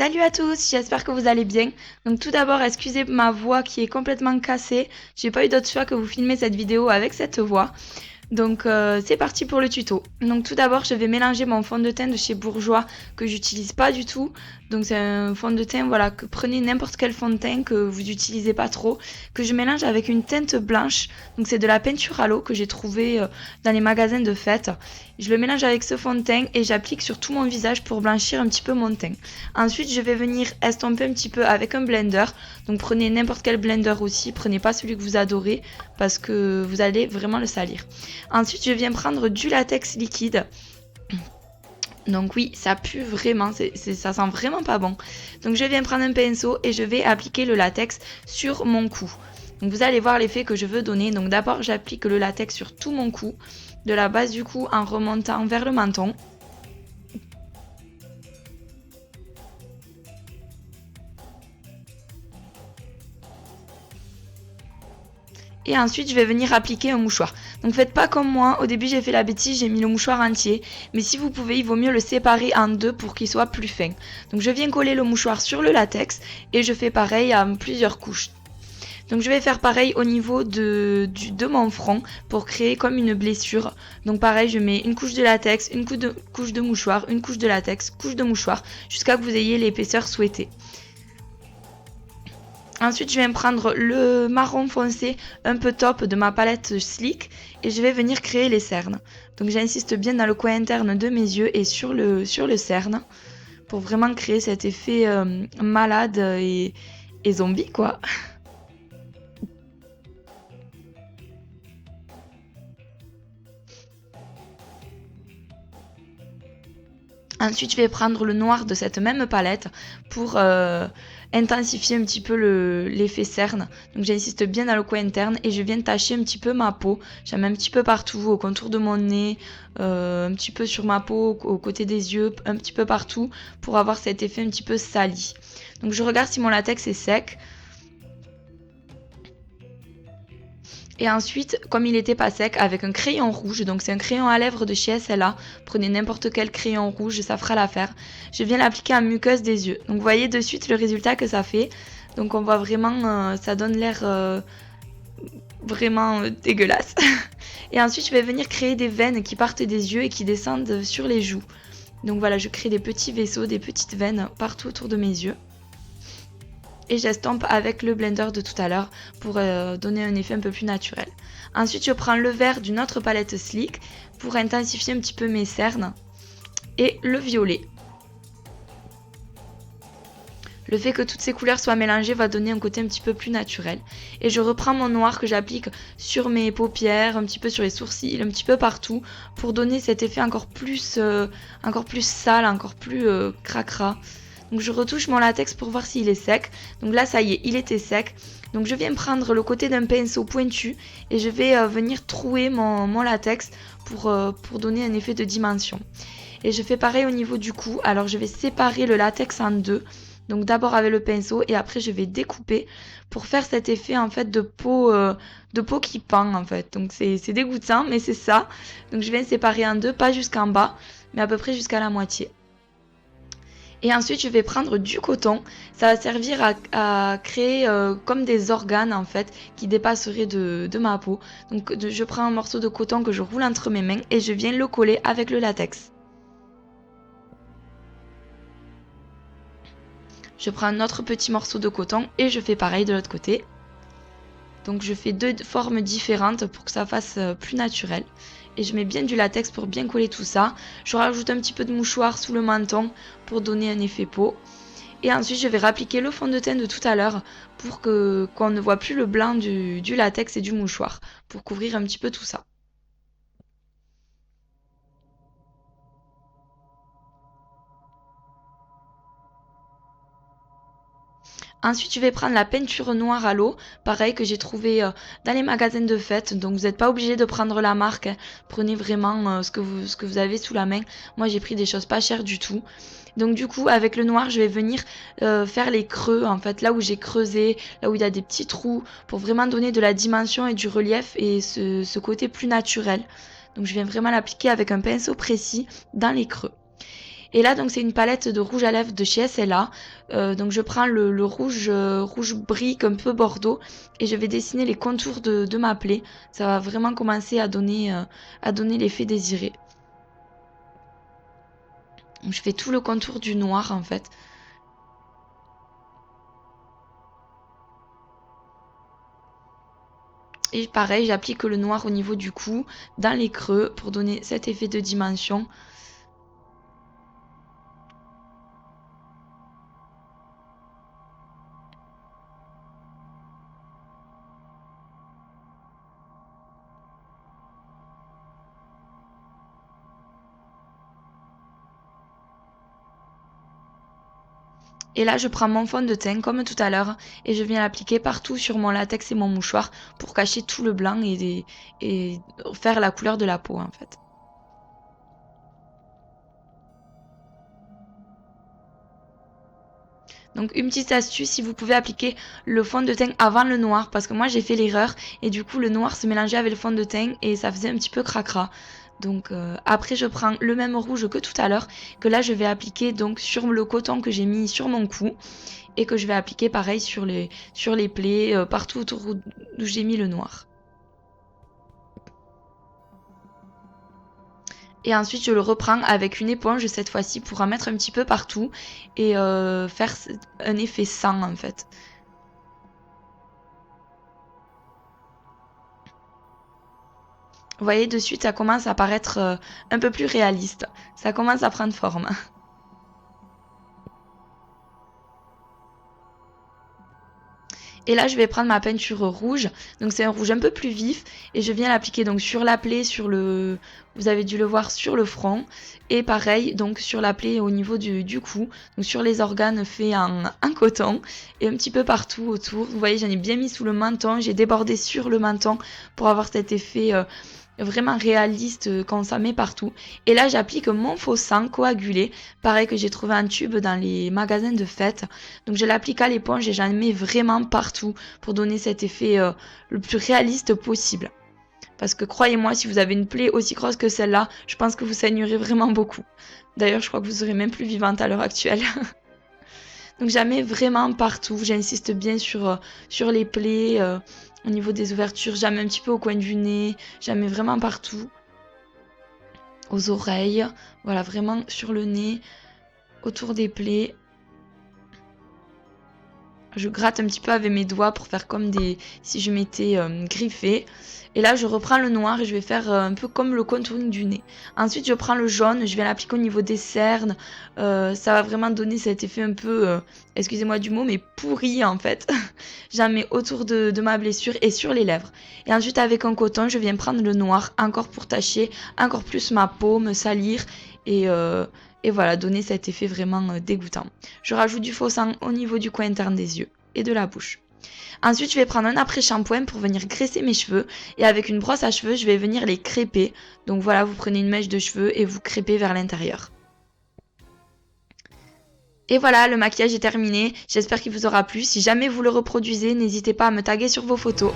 Salut à tous, j'espère que vous allez bien. Donc tout d'abord, excusez ma voix qui est complètement cassée. J'ai pas eu d'autre choix que vous filmer cette vidéo avec cette voix. Donc c'est parti pour le tuto. Donc tout d'abord, je vais mélanger mon fond de teint de chez Bourjois que j'utilise pas du tout. Donc c'est un fond de teint, voilà, que prenez n'importe quel fond de teint que vous utilisez pas trop, que je mélange avec une teinte blanche. Donc c'est de la peinture à l'eau que j'ai trouvé dans les magasins de fête. Je le mélange avec ce fond de teint et j'applique sur tout mon visage pour blanchir un petit peu mon teint. Ensuite, je vais venir estomper un petit peu avec un blender. Donc prenez n'importe quel blender aussi, prenez pas celui que vous adorez parce que vous allez vraiment le salir. Ensuite, je viens prendre du latex liquide. Donc oui, ça pue vraiment, ça sent vraiment pas bon. Donc je viens prendre un pinceau et je vais appliquer le latex sur mon cou. Donc vous allez voir l'effet que je veux donner. Donc d'abord, j'applique le latex sur tout mon cou, de la base du cou en remontant vers le menton. Et ensuite, je vais venir appliquer un mouchoir. Donc faites pas comme moi, au début j'ai fait la bêtise, j'ai mis le mouchoir entier. Mais si vous pouvez, il vaut mieux le séparer en deux pour qu'il soit plus fin. Donc je viens coller le mouchoir sur le latex et je fais pareil à plusieurs couches. Donc je vais faire pareil au niveau de mon front pour créer comme une blessure. Donc pareil, je mets une couche de latex, une couche de mouchoir, une couche de latex, couche de mouchoir, jusqu'à que vous ayez l'épaisseur souhaitée. Ensuite, je vais prendre le marron foncé un peu top de ma palette Sleek et je vais venir créer les cernes. Donc j'insiste bien dans le coin interne de mes yeux et sur le cerne pour vraiment créer cet effet malade et zombie quoi. Ensuite, je vais prendre le noir de cette même palette pour intensifier un petit peu l'effet cerne. Donc j'insiste bien dans le coin interne et je viens tacher un petit peu ma peau. J'en mets un petit peu partout, au contour de mon nez, un petit peu sur ma peau, aux côtés des yeux, un petit peu partout pour avoir cet effet un petit peu sali. Donc je regarde si mon latex est sec. Et ensuite, comme il n'était pas sec, avec un crayon rouge, donc c'est un crayon à lèvres de chez SLA, prenez n'importe quel crayon rouge, ça fera l'affaire. Je viens l'appliquer à muqueuse des yeux. Donc vous voyez de suite le résultat que ça fait. Donc on voit vraiment, ça donne l'air vraiment dégueulasse. Et ensuite, je vais venir créer des veines qui partent des yeux et qui descendent sur les joues. Donc voilà, je crée des petits vaisseaux, des petites veines partout autour de mes yeux. Et j'estompe avec le blender de tout à l'heure pour donner un effet un peu plus naturel. Ensuite, je prends le vert d'une autre palette Sleek pour intensifier un petit peu mes cernes et le violet. Le fait que toutes ces couleurs soient mélangées va donner un côté un petit peu plus naturel. Et je reprends mon noir que j'applique sur mes paupières, un petit peu sur les sourcils, un petit peu partout pour donner cet effet encore plus sale, encore plus cracra. Donc je retouche mon latex pour voir s'il est sec. Donc là ça y est, il était sec. Donc je viens prendre le côté d'un pinceau pointu et je vais venir trouer mon latex pour donner un effet de dimension. Et je fais pareil au niveau du cou. Alors je vais séparer le latex en deux. Donc d'abord avec le pinceau et après je vais découper pour faire cet effet en fait de peau qui pend en fait. Donc c'est dégoûtant mais c'est ça. Donc je viens séparer en deux, pas jusqu'en bas mais à peu près jusqu'à la moitié. Et ensuite, je vais prendre du coton. Ça va servir à créer comme des organes en fait qui dépasseraient de ma peau. Donc je prends un morceau de coton que je roule entre mes mains et je viens le coller avec le latex. Je prends un autre petit morceau de coton et je fais pareil de l'autre côté. Donc je fais deux formes différentes pour que ça fasse plus naturel. Et je mets bien du latex pour bien coller tout ça. Je rajoute un petit peu de mouchoir sous le menton pour donner un effet peau. Et ensuite je vais réappliquer le fond de teint de tout à l'heure pour qu'on ne voit plus le blanc du latex et du mouchoir. Pour couvrir un petit peu tout ça. Ensuite, je vais prendre la peinture noire à l'eau, pareil que j'ai trouvé dans les magasins de fête. Donc, vous n'êtes pas obligé de prendre la marque. Hein. Prenez vraiment ce que vous avez sous la main. Moi, j'ai pris des choses pas chères du tout. Donc, du coup, avec le noir, je vais venir faire les creux, en fait, là où j'ai creusé, là où il y a des petits trous, pour vraiment donner de la dimension et du relief et ce côté plus naturel. Donc, je viens vraiment l'appliquer avec un pinceau précis dans les creux. Et là, donc, c'est une palette de rouge à lèvres de chez SLA. Donc, je prends le rouge, rouge brique, un peu bordeaux, et je vais dessiner les contours de ma plaie. Ça va vraiment commencer à donner l'effet désiré. Donc, je fais tout le contour du noir, en fait. Et pareil, j'applique le noir au niveau du cou, dans les creux, pour donner cet effet de dimension. Et là, je prends mon fond de teint, comme tout à l'heure, et je viens l'appliquer partout sur mon latex et mon mouchoir pour cacher tout le blanc et faire la couleur de la peau, en fait. Donc une petite astuce, si vous pouvez appliquer le fond de teint avant le noir, parce que moi j'ai fait l'erreur et du coup le noir se mélangeait avec le fond de teint et ça faisait un petit peu cracra. Donc après je prends le même rouge que tout à l'heure, que là je vais appliquer donc sur le coton que j'ai mis sur mon cou et que je vais appliquer pareil sur les plaies, partout autour où j'ai mis le noir. Et ensuite, je le reprends avec une éponge cette fois-ci pour en mettre un petit peu partout et faire un effet sang en fait. Vous voyez, de suite, ça commence à paraître un peu plus réaliste. Ça commence à prendre forme. Et là, je vais prendre ma peinture rouge. Donc, c'est un rouge un peu plus vif. Et je viens l'appliquer donc sur la plaie, sur le... Vous avez dû le voir sur le front. Et pareil, donc sur la plaie au niveau du cou. Donc, sur les organes faits en coton. Et un petit peu partout autour. Vous voyez, j'en ai bien mis sous le menton. J'ai débordé sur le menton pour avoir cet effet... vraiment réaliste quand ça met partout. Et là, j'applique mon faux sang coagulé, pareil que j'ai trouvé un tube dans les magasins de fête. Donc je l'applique à l'éponge et j'en mets vraiment partout pour donner cet effet le plus réaliste possible. Parce que croyez-moi, si vous avez une plaie aussi grosse que celle-là, je pense que vous saignerez vraiment beaucoup. D'ailleurs, je crois que vous serez même plus vivante à l'heure actuelle. Donc j'en mets vraiment partout. J'insiste bien sur les plaies, au niveau des ouvertures. J'en mets un petit peu au coin du nez. J'en mets vraiment partout. Aux oreilles. Voilà, vraiment sur le nez. Autour des plaies. Je gratte un petit peu avec mes doigts pour faire comme si je m'étais griffée. Et là, je reprends le noir et je vais faire un peu comme le contouring du nez. Ensuite, je prends le jaune, je vais l'appliquer au niveau des cernes. Ça va vraiment donner cet effet un peu, excusez-moi du mot, mais pourri en fait. J'en mets autour de ma blessure et sur les lèvres. Et ensuite, avec un coton, je viens prendre le noir encore pour tacher encore plus ma peau, me salir et voilà, donner cet effet vraiment dégoûtant. Je rajoute du faux sang au niveau du coin interne des yeux et de la bouche. Ensuite, je vais prendre un après-shampoing pour venir graisser mes cheveux. Et avec une brosse à cheveux, je vais venir les crêper. Donc voilà, vous prenez une mèche de cheveux et vous crêpez vers l'intérieur. Et voilà, le maquillage est terminé. J'espère qu'il vous aura plu. Si jamais vous le reproduisez, n'hésitez pas à me taguer sur vos photos.